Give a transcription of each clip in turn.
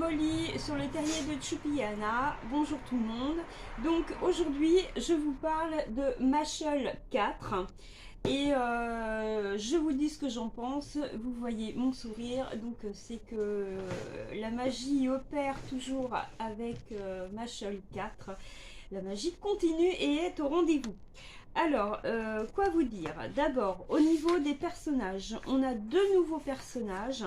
Molly sur le terrier de Chupiana. Bonjour tout le monde. Donc aujourd'hui je vous parle de Mashle 4 et je vous dis ce que j'en pense. Vous voyez mon sourire, donc c'est que la magie opère toujours avec Mashle 4. La magie continue et est au rendez-vous. Alors, quoi vous dire? D'abord, au niveau des personnages, on a deux nouveaux personnages.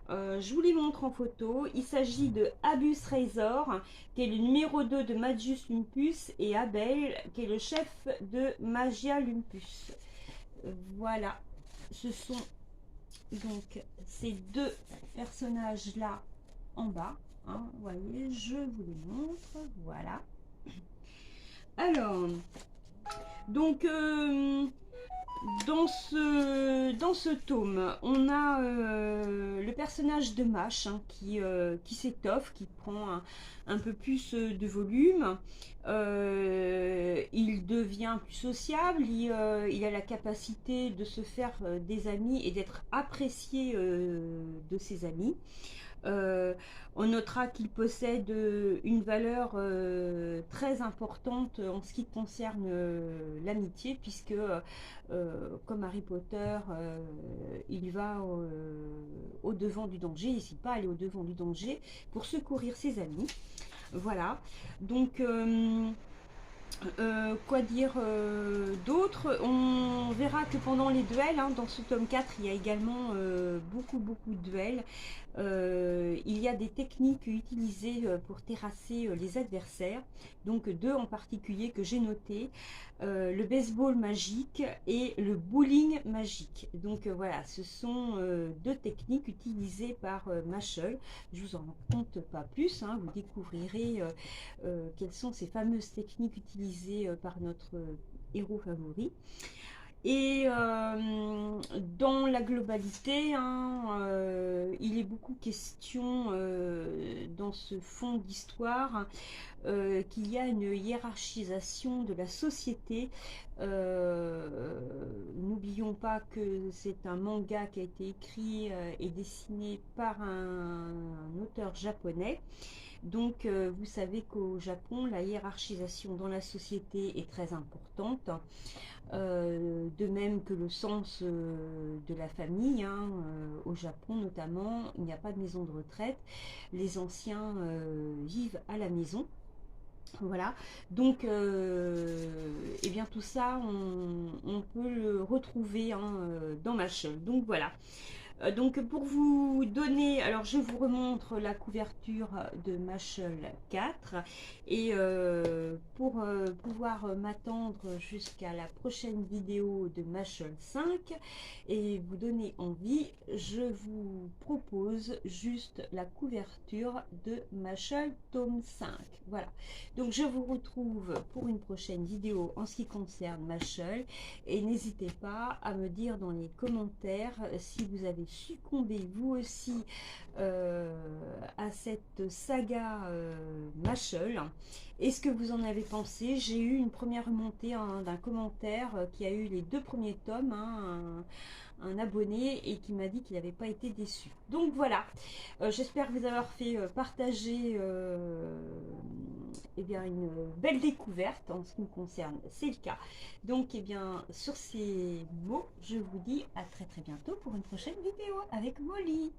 Je vous les montre en photo. Il s'agit de Abus Razor, qui est le numéro 2 de Magus Lumpus, et Abel, qui est le chef de Magia Lumpus. Voilà, ce sont donc ces deux personnages-là en bas. Hein, vous voyez, je vous les montre. Voilà. Alors, donc, dans ce tome, on a le personnage de Mash hein, qui s'étoffe, qui prend un peu plus de volume. Il devient plus sociable, il a la capacité de se faire des amis et d'être apprécié de ses amis. On notera qu'il possède une valeur très importante en ce qui concerne l'amitié, puisque comme Harry Potter, il va au-devant du danger, il n'hésite pas à aller au-devant du danger pour secourir ses amis. Voilà, donc quoi dire d'autre? On verra que pendant les duels, hein, dans ce tome 4, il y a également beaucoup de duels. Il y a des techniques utilisées pour terrasser les adversaires, donc deux en particulier que j'ai noté, le baseball magique et le bowling magique. Donc voilà, ce sont deux techniques utilisées par Mashle. Je vous en compte pas plus, hein, vous découvrirez quelles sont ces fameuses techniques utilisées par notre héros favori. Et dans la globalité, hein, il est beaucoup question dans ce fond d'histoire qu'il y a une hiérarchisation de la société. N'oublions pas que c'est un manga qui a été écrit et dessiné par un auteur japonais. Donc, vous savez qu'au Japon, la hiérarchisation dans la société est très importante, de même que le sens de la famille. Hein, au Japon notamment, il n'y a pas de maison de retraite. Les anciens vivent à la maison. Voilà, donc eh bien tout ça, on peut le retrouver hein, dans Mashle. Donc voilà. Donc pour vous donner, alors je vous remontre la couverture de Mashle 4 et pour pouvoir m'attendre jusqu'à la prochaine vidéo de Mashle 5 et vous donner envie, je vous propose juste la couverture de Mashle tome 5. Voilà, donc je vous retrouve pour une prochaine vidéo en ce qui concerne Mashle et n'hésitez pas à me dire dans les commentaires si vous avez succombé vous aussi à cette saga Mashle et ce que vous en avez pensé. J'ai eu une première remontée hein, d'un commentaire qui a eu les deux premiers tomes, hein, un abonné et qui m'a dit qu'il n'avait pas été déçu. Donc voilà, j'espère vous avoir fait partager eh bien, une belle découverte en ce qui me concerne, c'est le cas. Donc eh bien sur ces mots, je vous dis à très bientôt pour une prochaine vidéo avec Molly.